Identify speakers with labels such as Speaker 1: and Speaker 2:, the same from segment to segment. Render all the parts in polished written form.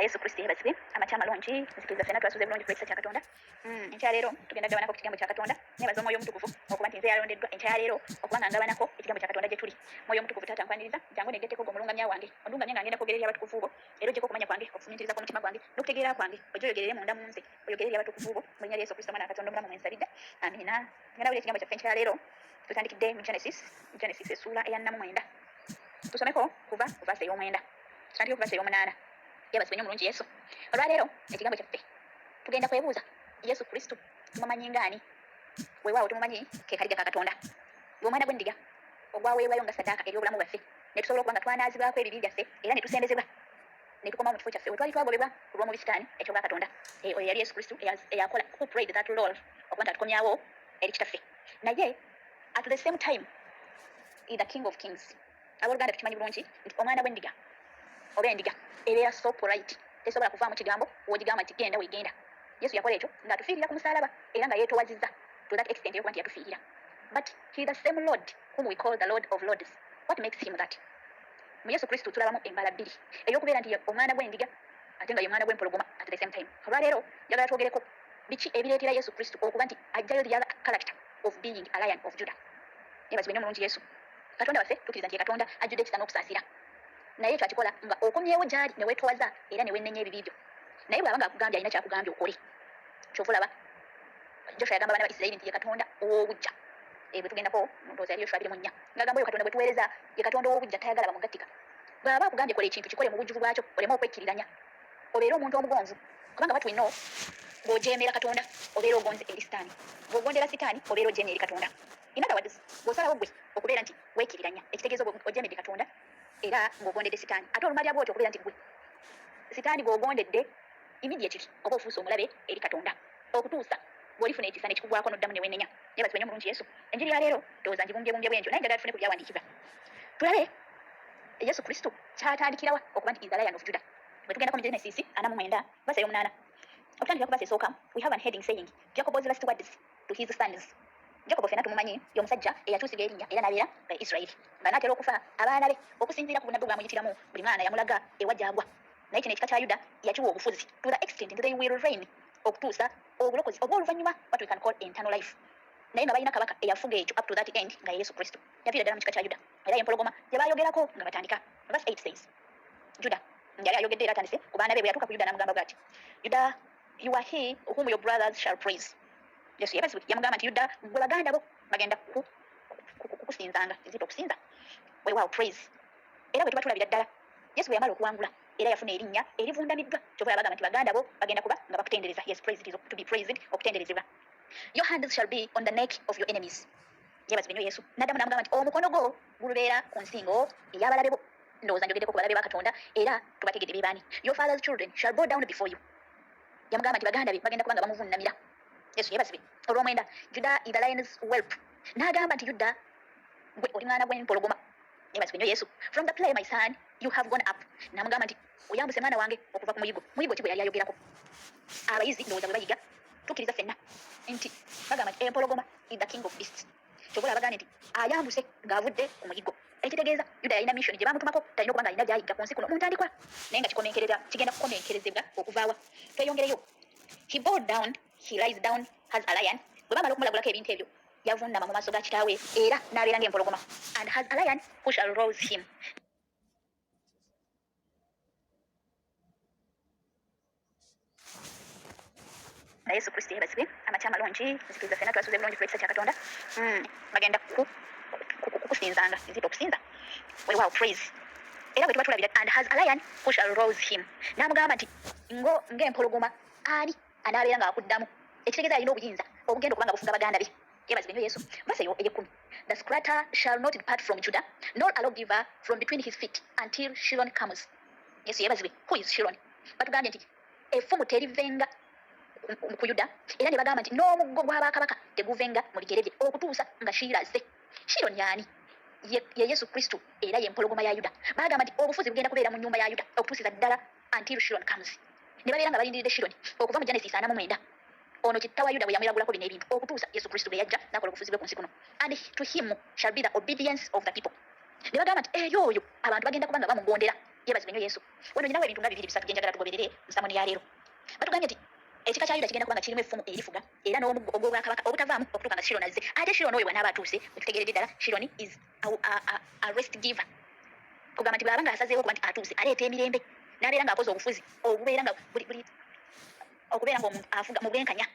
Speaker 1: Yesu Kristo yebazibwe amakyama malungi nzikiriza ffenna twasuze bulungi kuleesa kya Katonda enkya leero tugenda gabanako ku kigambo kya Katonda nebaza omwoyo omutukuvu okuba nti nze yalondeddwa enkya leero okubanga ngabanako ekigambo kya Katonda gye tuli mwoyo omutukuvu taata nkwaniriza jangu neddeteko gwe omulungamya wange ondungamye nga ngenda kwogerera abatukuvu bo era ogyeko okumanya kwange okufumiitiriza kw'omutima gwange n'okutegeera kwange ojye oyogerere munda mu nze oyogerere abatukuvu bo mu linnya lya Yesu Kristo mwana wa Katonda omulamu mwensabidde amiina ngenda buli ekigambo kyaffe enkya leero tutandikidde mu Genesis essuula eya 4 tusomeko kuva ku verse ey'omwenda tutandike ku verse ey'omunaana yabazibwe nnyo omulungi Yesu olwaleero ekigambo kyaffe tugenda kwebuuza Yesu Kristo tumumanyi ngaani weewaawo tumumanyi ke kaliga ka Katonda gw'omwana gw'endiga ogwaweebwayo nga ssaddaaka eri obulamu bwaffe ne tusobola okuba nga twanaazibwako ebibi byaffe era ne tusendezebwa ne tukomawo mu kifo kyaffe we twali twagobebwa ku lw'omubi sitaani ekyobwa Katonda oyo yali Yesu Kristo eyakola who played that role okuba nti atukomyawo eri kitaffe naye at the same time is the king of kings abooluganda tukimanyi bulungi nti omwana gw'endiga oba endiga ebeera so polite tesobola kuvaamu kigambo wogigamba nti genda weegenda Yesu yakola ekyo ng'atufiirira ku musaalaba era nga yeetowazizza to that extent yokuba nti yatufiirira but he is the same Lord whom we call the Lord of Lords. What makes him that? Mu Yesu Kristo tulabamu embala bbiri ey'okubeera nti omwana gw'endiga ate nga ye mwana gw'empologoma at the same time olwaleero njagala twogereko biki ebireetera Yesu Kristo okuba nti ajjayo the other character of being a Lion of Judah. Yebazibwe nnyo omulungi Yesu Katonda waffe tukkiriza nti ye Katonda ajjudde ekisa n'okusaasira naye ekyo akikola nga okomyewo gy'ali ne weetowaza era ne wennenya ebibi byo naye bw'aba nga akugambye alina kyakugambye okole kyova olaba Joshua yagamba abaana ba Isirayiri nti ye Katonda ow'obujja bwe tugendako ndowooza yali Yoshua 2:4 ng'agamba oyo Katonda bwe tuweereza ye Katonda ow'obujja tayagala bamugattika bw'aba akugambye kola ekintu kikole mu bujjuvu bwakyo oleme okwekkiriranya obeere omuntu omugonvu kubanga what we know bw'ojeemera Katonda obeera ogonze eri sitaani bw'ogondera sitaani obeera ojeemye eri Katonda in other words bw'osalawo gwe okubeera nti weekkiriranya ekitegeeza ojeemedde Katonda era ng'ogondedde sitaani ate olumalya bw'otyo okubeera nti gwe sitaani gw'ogondedde immediately oba ofuuse omulabe eri Katonda okutuusa bw'olifuna ekisa ne kikugwako n'oddamu ne wennenya yebazibwe nnyo omulungi Yesu enjiri ya leero ndowooza ngibumbyebumby bwentyo naye njagala tufune ku byawandiikibwa tulabe Yesu Kristo kyatandikirawa okuba nti is the Lion of Judah bwe tugendako mu Genesis 4:9 verse 8 okutandikira ku verse esooka we have an heading saying Jacob's last words to his sons. Jacob ffenna tumumanyi ye omusajja eyakyusiga erinnya era n'abeera Isirayiri nga n'atera okufa abaana be okusinziira ku bunnabbi bwamuyitiramu buli mwana yamulaga ewa gy'agwa naye kino ekika kya Yuda yakiwa obufuzi to the extent that they will reign okutuusa obulokozi obw'oluvannyuma what we can call eternal life naye nga balina kabaka eyafuga ekyo up to that end nga Yesu Kristo yaviira ddala mu kika kya Yuda era y'empologoma gye baayogerako nga batandika verse 8 says Juda yali ayogedde era atandise ku baana be bwe yatuuka ku Yuda n'amugamba bw'ati Yuda you are he whom your brothers shall praise. Yesu yebazibwe yamugamba nti Yuda gwe baganda bo bagenda kukusinzanga nzita okusinza weewaawo praise era bwe tuba tulabira ddala Yesu bwe yamala okuwangula era yafuna erinnya erivundamiddwa kyova yabagamba nti baganda bo bagenda kuba nga bakutendereza yes praise it is to be praised okutenderezebwa your hands shall be on the neck of your enemies yebazibwe nnyo Yesu n'addamu n'amugamba nti omukono gwo gulubeera ku nsingo ey'abalabe bo ndowooza njogeddeko ku balabe ba Katonda era tubategedde bebaani your father's children shall bow down before you yamugamba nti baganda be bagenda kuba nga bamuvunnamira Yesu yebazibwe olw'omwenda Juda is the lion's whelp n'agamba nti Yuda gwe oli mwana gw'empologoma yebazibwe nnyo Yesu from the play my son you have gone up n'amugamba nti oyambuse mwana wange okuva ku muyigo ki bwe yali ayogerako abayizi ndowooza bwe bayiga tukkiriza ffenna nti bagamba nti empologoma is the king of beasts kyobola abagane nti ayambuse ng'avudde ku muyigo ekitegeeza Yuda yalina mission gye baamutumako talina okuba nga alina gy'ayigga ku nsi kuno mu ntandikwa naye nga kigenda kukomenkerezebwa okuvaawa tweyongereyo he bowed down he lies down as a lion bwe baamala okumulagulako ebintu ebyo yavunnama mu maaso ga kitaawe era n'abeera ng'empologoma and has a lion who shall rouse him na Yesu Kristo yebazibwe amakya malungi nzikiriza ffenna twasuze bulungi ku ekisa kya Katonda bagenda kukusinzanga nzita okusinza weewaawo praise era bwe tuba tulabira and has a lion who shall rouse him n'amugamba nti ng'empologoma ani anaabeera ng'akuddamu ekitegeeza alina obuyinza obugenda okuba nga bufuga baganda be yebazibwe nnyo Yesu verse ey'ekkumi the scepter shall not depart from Judah nor a lawgiver from between his feet until Shiloh comes. Yesu yebazibwe who is Shiloh batugambye nti effumu terivenga ku Yuda era ne bagamba nti n'omuggo gw'abakabaka teguvenga mu bigere bye okutuusa nga Shiloh azze. Shiloh yani ye Yesu Kristo era y'empologoma ya Yuda bagamba nti obufuzi bugenda kubeera mu nnyumba ya Yuda okutuusiza ddala until Shiloh comes ne babeera nga balindiridde Shiloh okuva mu Genesis 4:9 ono kitta wa Yuda bwe yamulagulako bino ebintu okutuusa Yesu Kristo bwe yajja n'akola obufuzi bwe ku nsi kuno and to him shall be the obedience of the people ne bagamba nti eyo oyo abantu bagenda kuba nga bamugondera Yeebazibwe nnyo Yesu. Wano nyinawo ebintu nga bibiri bisatu bye njagala tugoberere mu samoni ya leero. Batugambye nti ekika kya Yuda kigenda kuba nga kirimu effumu erifuga era n'omuggo ogw'obwakabaka obutavaamu okutuuka nga Shiloh nazze. Ate Shiloh n'oyo bw'anaaba atuuse wetutegeeredde ddala Shiloh is a rest giver. Kugamba nti bw'aba nga asazeewo okuba nti atuuse aleeta emirembe n'abeera ng'akoze obufuzi obubeera nga okubeera ng'omuntu afuga mu bwenkanya.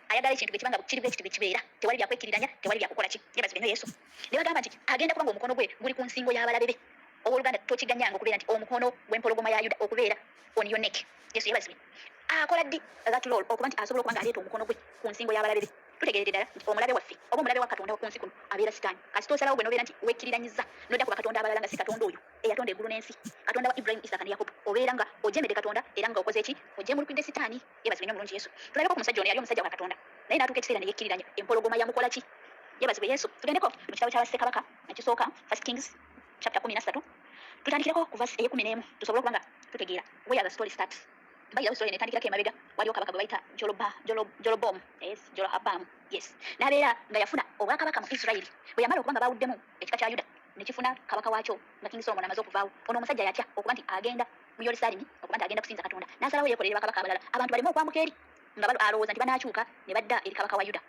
Speaker 1: Ayagala ekintu bwe kiba nga kiri bwe kiti bwe kibeera tewali byakwekiriranya tewali byakukola ki. Yeebazibwe nnyo Yesu. Ne bagamba nti agenda kuba ng'omukono gwe guli ku nsingo y'abalabe be. Owooluganda tokiganyanga okubeera nti omukono gw'empologoma ya Yuda okubeera on your neck. Yesu yeebazibwe. Akola ddi that role okuba nti asobola okuba ng'aleeta omukono gwe ku nsingo y'abalabe be. Tutegeeredde ddala nti omulabe waffe oba omulabe wa Katonda ku nsi kuno abeera Sitaani. Kasita osalawo gwe n'obeera nti wekkiriranyiza n'odda ku bakatonda abalala nga si Katonda oyo eyatonda eggulu n'ensi, Katonda wa Ibrahim, Isaka ne Yakobo, obeera nga ojemedde Katonda era nga okoze eki ogyemulukidde Sitaani. Yeebazibwe nnyo omulungi Yesu. Tulabeko ku musajja ono yali omusajja wa Katonda naye n'atuuka ekiseera ne yekkiriranya empologoma yamukola ki. Yeebazibwe Yesu. Tugendeko mu kitabo kya bassekabaka ekisooka 1 Kings chapter 13. Tutandikireko ku verse 11 tusobole okuba nga tutegeera where the story starts. Bayirawo story netandikirako emabega waliwo kabaka gwe bayita Jolobomu. Jolohabamu. Yes. N'abeera nga yafuna obwakabaka mu Isirayiri. Bwe yamala okuba nga baawuddemu ekika kya Yuda ne kifuna kabaka waakyo nga King Solomon amaze okuvaawo. Ono omusajja yatya okuba nti agenda mu Yerusaalemi okuba nti agenda kusinza Katonda. N'asalawo yeekolere bakabaka abalala abantu baleme okwambuka eri nga alowooza nti banaakyuka ne badda eri kabaka wa Yuda.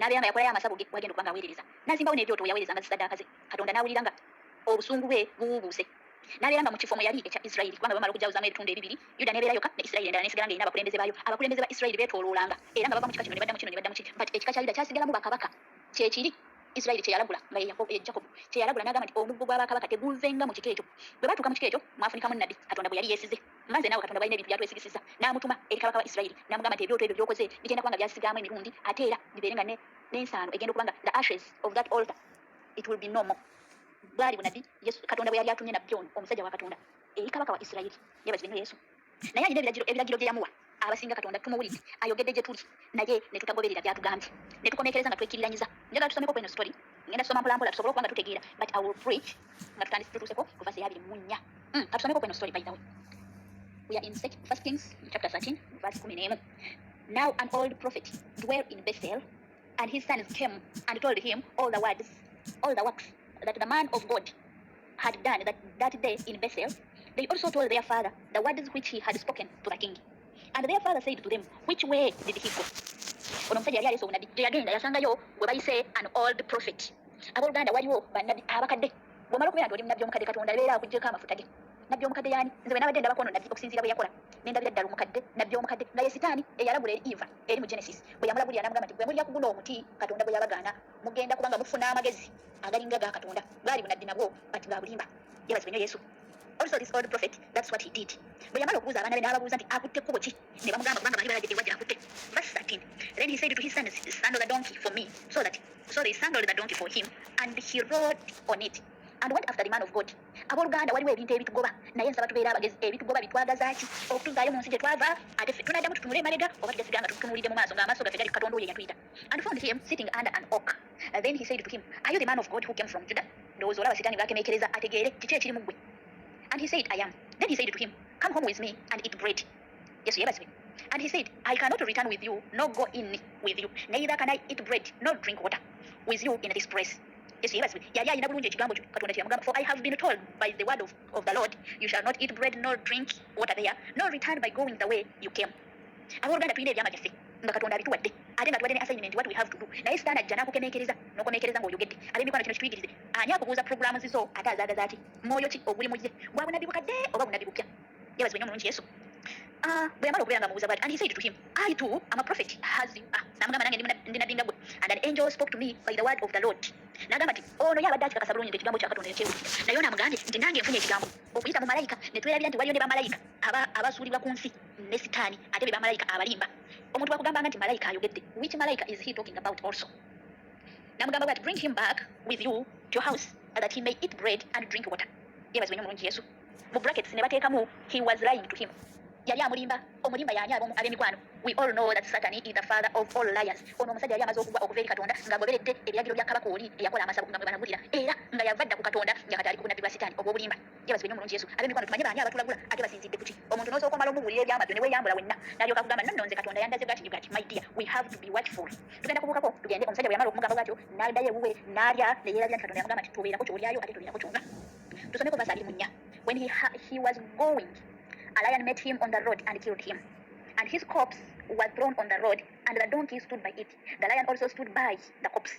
Speaker 1: N'abeera nga yakolayo amasabu ge wagenda okuba nga aweerereza. N'azimbawo n'ebyoto bwe yaweerezanga zisaddaaka ze. Katonda n'awulira nga obusungu bwe buwuubuuse. N'abeera nga mu kifo mwe yali ekya Isirayiri kubanga bamala okujawuzamu ebitundu ebibiri Yuda n'ebeera yokka ne Isirayiri endala n'esigala ng'erina abakulembeze baayo. Abakulembeze ba Isirayiri beetooloolanga era nga bava mu kika kino ne badda mu kino ne badda mu kino. But ekika kya Yuda kyasigalamu bakabaka kyekiri Isirayiri kye yalagula nga ye Jacob kye yalagula n'agamba nti omuggo gw'abakabaka teguvenga mu kika ekyo. Bwe baatuuka mu kika ekyo mwafunikamu nnabbi Katonda bwe yali yeesize. Nga nze naawe Katonda balina ebintu byatwesigisiza n'amutuma eri kabaka wa Isirayiri n'amugamba nti ebyoto ebyo by'okoze bigenda kuba nga byasigaamu emirundi ate era bibeere nga n'ensaano egenda okuba nga the ashes of that altar it will be no more. Bwali bunabbi Yesu Katonda bwe yali atumye nabbi ono omusajja wa Katonda eri kabaka wa Isirayiri. Yeebazibwe nnyo Yesu. Naye alina ebiragiro bye yamuwa abasinga Katonda tumuwulidde ayogedde gye tuli naye ne tutagoberera byatugambye ne tukomekereza nga twekkiriranyiza. Njagala tusomeko kweno story ngenda tusoma mpolampola tusobole okuba nga tutegeera but I will preach nga tutandise tutuuseko ku verse 24. Katusomeko kweno story by the way. We are in 1 Kings chapter 13 verse 11. Now an old prophet dwelt in Bethel, and his sons came and told him all the works that the man of God had done that day in Bethel. They also told their father the words which he had spoken to the king. And their father said to them, which way did he go? Ono omusajja yali aleese obunabbi gye yagenda yasangayo bwe bayise an old prophet. Abooluganda waliwo bannabbi abakadde. Bw'omala okubeera nti oli munabbi omukadde Katonda abeera akuggyeeko amafuta ge. Nabbi omukadde yaani? Nze bwe nabadde ndabako ono nabbi okusinziira bwe yakola. Ne ndabira ddala omukadde, nabbi omukadde nga ye Sitaani eyalabula eri Eva eri mu Genesis. Bwe yamulabulira n'amugamba nti bwe mulya ku guno omuti Katonda bwe yabagaana mugenda kuba nga mufuna amagezi agalinga ga Katonda. Bwali bunabbi nabwo bati bwa bulimba. Yeebazibwe nnyo Yesu. Also this old prophet, that's what he did. Bwe yamala okubuuza abaana be n'ababuuza nti akutte kkubo ki? Ne bamugamba kubanga baali balagidde wajja akutte. Verse 13. Then he said to his sons, saddle the donkey for me. So they saddled the donkey for him, and he rode on it, and went after the man of God. Abooluganda waliwo ebintu ebitugoba naye nsaba tubeera abagezi. Ebitugoba bitwagaza ki? Okutuzaayo mu nsi gye twava ate ffe tunaddamu tutunule emabega oba tugasiga nga tutunuulidde mu maaso ng'amaaso gaffe gali ku Katonda oyo eyatuyita. And found him sitting under an oak. Then he said to him, are you the man of God who came from Judah? Ndowooza olaba Sitaani bw'akemeekereza ategeere kiki ekiri mu ggwe. And he said, I am. Then he said to him, come home with me and eat bread. Yesu yeebazibwe. And he said, I cannot return with you, nor go in with you, neither can I eat bread, nor drink water with you in this place. Yesu yeebazibwe. Yali alina bulungi ekigambo kyo Katonda kye yamugamba, for I have been told by the word of the Lord, you shall not eat bread nor drink water there, nor return by going the way you came. Abooluganda tulina ebyama byaffe nga Katonda abituwadde ate nga tuwadde ne assignment what we have to do. Naye Sitaani ajja n'akukemeekereza n'okomeekereza ng'oyogedde. Ab'emikwano kino kituyigirize. Ani akubuuza programu zizo ate azaagaza ati mwoyo ki oguli mu ye bwa bunabbi bukadde oba bunabbi bupya. Yeebazibwe nnyo omulungi Yesu. Bwe yamala okubeera nga mubuuza bw'ati, and he said to him, I too am a prophet as you are. N'amugamba nange ndi nabbi nga ggwe. And an angel spoke to me by the word of the Lord. N'agamba nti ono ye abadde akikakasa bulungi nti ekigambo kya Katonda ekyewulira. Naye ono amugambye nti nange nfunye ekigambo okuyita mu malayika ne twerabira nti waliyo ne bamalayika abasuulibwa ku nsi ne Sitaani ate be bamalayika abalimba. Omuntu bwakugambanga nti malayika ayogedde, which malayika is he talking about also? N'amugamba bw'ati, bring him back with you to your house that he may eat bread and drink water. Yeebazibwe nnyo omulungi Yesu. Mu brackets ne bateekamu he was lying to him. Yali amulimba. Omulimba y'ani ab'emikwano? We all know that Satan is the father of all liars. Ono omusajja yali amaze okuva eri Katonda ng'agoberedde ebiragiro bya kabaka oli eyakola amasabu nga bwe banamulira era nga yavadda ku Katonda nga kati ali ku bunabbi bwa Sitaani obw'obulimba. Yeebazibwe nnyo omulungi Yesu. Ab'emikwano tumanye baani abatulagula ate basinzidde ku ki? Omuntu n'osooka omala omubuulira ebyamagyo ne weeyambula wenna n'alyoka akugamba nno nze Katonda yandaze bw'ati bw'ati. My dear, we have to be watchful. Tugenda kubuukako tugende. Omusajja bwe yamala okumugamba bw'atyo n'addayo ewuwe n'alya ne yeerabira nti Katonda yamugamba nti tobeerako ky'olyayo ate tobeerako ky'onga. Tusomeko verse 24. when he was going, a lion met him on the road and killed him. And his corpse was thrown on the road, and the donkey stood by it. The lion also stood by the corpse.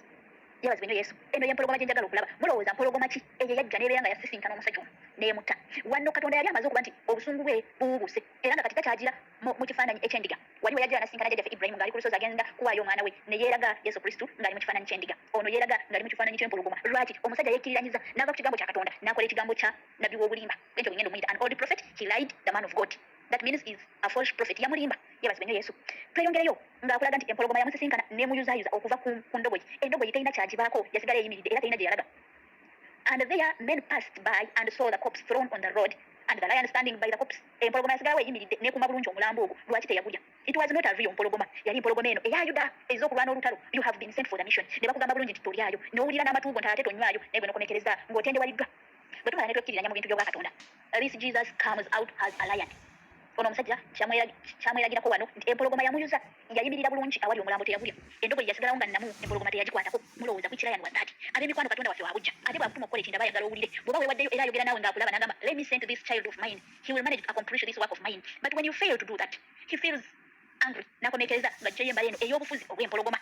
Speaker 1: Yebazi nnyo Yesu. Eno y'empologoma gye njagala okulaba. Mulowooza mpologoma ki eyo yajja n'ebeera nga yasisinkana omusajja ono n'emutta. Wanno Katonda yali amaze okuba nti obusungu bwe bubuuse era nga kati takyagira mu kifaananyi eky'endiga. Wali we yajja n'asinkana jjajjaffe Ibrayimu ng'ali ku lusozi agenda kuwaayo omwana we ne yeeraga Yesu Kristo ng'ali mu kifaananyi ky'endiga. Ono yeeraga ng'ali mu kifaananyi ky'empologoma. Lwaki? Omusajja yekkiriranyiza n'ava ku kigambo kya Katonda n'akola ekigambo kya nabbi w'obulimba. Ekyo bwe ngenda omuyita an old prophet, he lied the man of God. That means is a false prophet. Yamulimba. Yebazi nnyo Yesu. Tweyongereyo ng'akulaga nti empologoma yamusisinkana n'emuyuzayuza okuva ku ndogoyi. Endogoyi terina kyagibaako, yasigala eyimiridde era terina gye yalaga. And there men passed by and saw the corpse thrown on the road, and the lion standing by the corpse. Empologoma yasigalawo eyimiridde n'ekuuma bulungi omulambo ogwo. Lwaki teyagulya? It was not a real mpologoma. Yali mpologoma eno eya Yuda ez'okulwana olutalo. You have been sent for the mission. Ne bakugamba bulungi nti tolyayo n'owulira n'amatu go ntaate tonywayo naye bwe n'okomekereza ng'otendewaliddwa. Bwe tumala ne twekkiririranya mu bintu by'obwa Katonda. This Jesus comes out as a lion. Ono omusajja kyamweragirako wano nti empologoma yamuyuza yayimirira bulungi awali omulambo teyagulya. Endogoyi yasigalawo nga nnamu empologoma teyagikwatako. Mulowooza kwikirayan waddaati. Ab'emikwano Katonda waffe wabujja. Ate bw'akutuma okukola ekintu aba ayagala owulire. Bw'oba weewaddeyo era ayogera naawe ng'akulaba n'agamba, let me send this child of mine. He will manage to accomplish this work of mine. But when you fail to do that, he feels angry. N'akomekereza ng'aggyeyo embala eno ey'obufuzi obw'empologoma.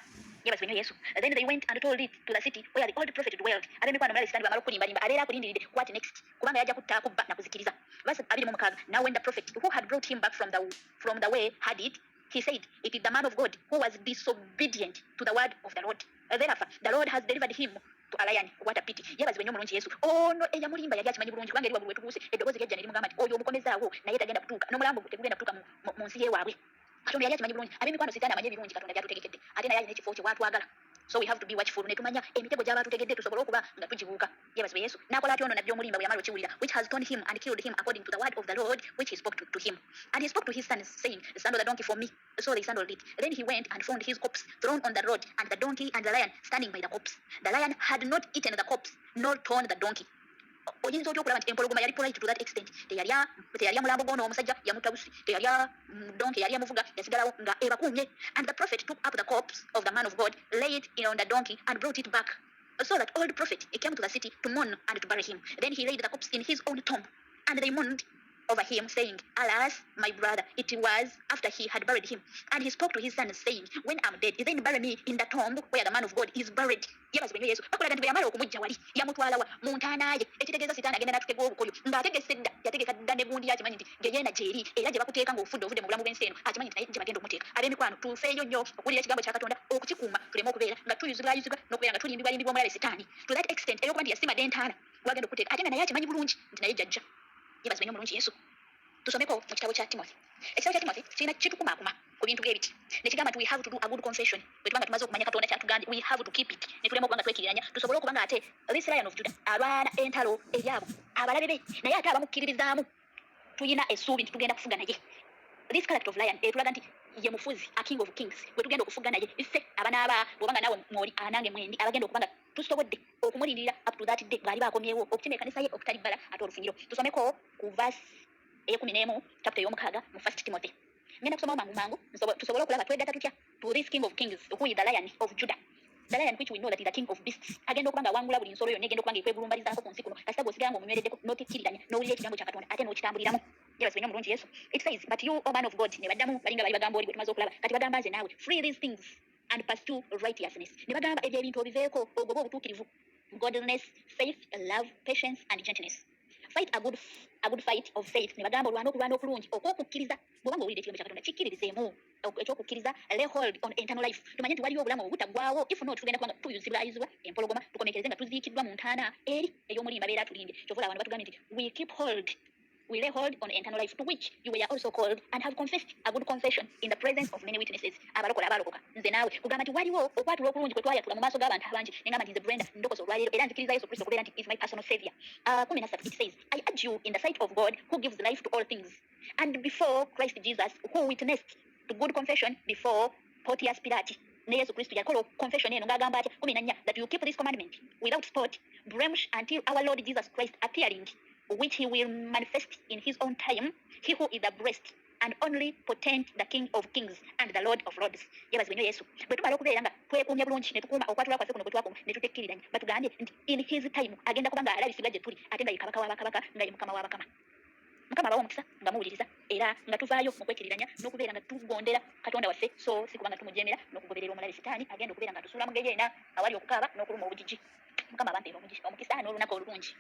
Speaker 1: Yebazi nnyo Yesu. Then they went and told it to the city where the old prophet dwelled. Ab'emikwano mulale sitani bamala okulimbalimba abeera akulindiridde what next? Kubanga yajja kutta akubba na kuzikiriza. Verse 26. Now when the prophet who had brought him back from the way had it, he said, it is the man of God who was disobedient to the word of the Lord. Therefore, the Lord has delivered him to a lion. What a pity. Yebazi nnyo mulungi Yesu. Ono eyamulimba yali akimanyi bulungi kubanga eri wabuli wetubuuse eddoboozi lyajja ne limugamba nti oyo omukomezaawo naye tagenda kutuuka n'omulambo tegugenda kutuuka mu nsi y'ewaabwe. Katonda yali akimanyi bulungi. Ab'emikwano sitaani amanyi ebirungi Katonda byatutegekkedde ate naye alina ekifo kye waatwagala. So we have to be watchful. Ne tumanya emitego gy'aba tutegedde tusobole okuba nga tugibuuka. Yebazi Yesu. N'akola atyo ono nabbi omulimba bwe yamala okiwulira, which has torn him and killed him according to the word of the Lord which he spoke to him. And he spoke to his sons, saying, sandal the donkey for me. So they sandaled it. Then he went and found his corpse thrown on the road, and the donkey and the lion standing by the corpse. The lion had not eaten the corpse, nor torn the donkey. Oyinza otya okulaba nti empologoma yali polite to that extent. Teyalya mulambo gw'ono omusajja yamutta busi. Teyalya donkey yali amuvuga yasigalawo nga ebakuumye. And the prophet took up the corpse of the man of God, laid it on the donkey, and brought it back. So that old prophet came to the city to mourn and to bury him. Then he laid the corpse in his own tomb, and they mourned over him, saying, alas, my brother. It was after he had buried him. And he spoke to his son, saying, when I'm dead, then bury me in the tomb where the man of God is buried. Yebazi nnyo Yesu. Bakulaga nti bwe yamala okumujja wali yamutwala wa mu ntaana ye. Ekitegeeza sitaani agenda n'atutega obukolyo ng'ategese dda yategeka dda ne gundi akimanyi nti gye yeena gy'eri era gye bakuteeka ng'ovudde mu bulamu bw'ensi eno akimanyi nti naye gye bagenda okumuteeka. Ab'emikwano tufeeyo nnyo okuwulira ekigambo kya Katonda okukikuuma tuleme okubeera nga tuyuzibwayuzibwa n'okubeera nga tulimbibwalimbibwa omulala sitaani to that extent ey'okuba nti yasimadde entaana wagenda okuteeka ate nga naye akimanyi bulungi nti naye jjajja. Yebazi nnyo mulungi Yesu. Tusomeko mu kitabo kya Timothy. Ekitabo kya Timothy kirina kitukumaakuma ku bintu bye biti. Ne kigamba nti we have to do a good confession. Bwe tuba nga tumaze okumanya Katonda kyatugambye, we have to keep it. Ne tulema okuba nga twekiriranya tusobole okuba nga ate this lion of Judah alwana entalo eri abo abalabe be naye ate abamukkiririzaamu tuyina essuubi nti tugenda kufuga naye. This character of lion etulaga nti ye mufuzi, a king of kings. Bwe tugenda okufuga naye iffe abanaaba bw'oba nga naawe mwoli anange mwendi abagenda okuba nga tusobodde okumulindirira up to that day bw'ali baakomyewo okukima ekkanisa ye okutali bbala ate olufunyiro. Tusomeko ku verse 11 chapter 6 mu 1 Timothy. Ngenda kusoma mangu tusobole okulaba twegatta tutya to this king of kings who is the lion of Judah. The lion which we know that is the king of beasts. Agenda okuba nga wangula buli nsolo yonna egenda okuba nga ekwegulumbalizaako ku nsi kuno kasita bw'osigala ng'omunywereddeko n'otekkiriranya n'owulira ekigambo kya Katonda ate n'okitambuliramu. Yebazi nnyo mulungi Yesu. It says, but you, O man of God, ne baddamu balinga bali bagamba oli bwe tumaze okulaba kati bagamba nze naawe free these things and pursue righteousness. Ne bagamba ebyo ebintu obiveeko ogobe obutuukirivu, godliness, faith, love, patience and gentleness. Fight a good fight of faith. Ne bagamba olwana okulungi okw'okukkiriza bw'oba ng'owulira ekigambo kya Katonda kikkiririzeemu ekyokukkiriza. Lay hold on eternal life. Tumanye nti waliwo obulamu obutaggwaawo. If not tugenda kuba nga tuyuzibwayuzibwa empologoma tukomekereze nga tuziikiddwa mu ntaana eri ey'omulimba beera atulinde. Kyova olaba ne batugambye nti we lay hold on eternal life, to which you were also called and have confessed a good confession in the presence of many witnesses. Abalokola abalokoka nze naawe kugamba nti waliwo okwatula okulungi kwe twayatula mu maaso g'abantu abangi nengamba nti nze Brenda ndokoza olwaleero era nzikiriza Yesu Kristo okubeera nti is my personal savior. 13 it says, I urge you in the sight of God who gives life to all things and before Christ Jesus who witnessed to good confession before Pontius Pilate. Ne Yesu Kristo yakola confession eno ng'agamba atya 14 that you keep this commandment without spot, blemish until our Lord Jesus Christ appearing, which he will manifest in his own time, he who is the breast and only potent the King of Kings and the Lord of Lords. Yebazibwe nnyo Yesu. Bwe tumala okubeera nga twekuumye bulungi ne tukuuma okwatula kwaffe kuno kwe twakuma ne tutekkiriranya batugambye nti in his time agenda kuba nga alabisibwa gye tuli ate nga ye kabaka w'abakabaka nga ye mukama w'abakama. Mukama abawa omukisa nga muwuliriza era nga tuvaayo mu kwekkiriranya n'okubeera nga tugondera Katonda waffe so si kuba nga tumujeemera n'okugoberera omulabe sitaani agenda okubeera nga tusuula mu geyeena awali okukaaba n'okuluma obujiji. Mukama abampe omukisa n'olunaku olulungi.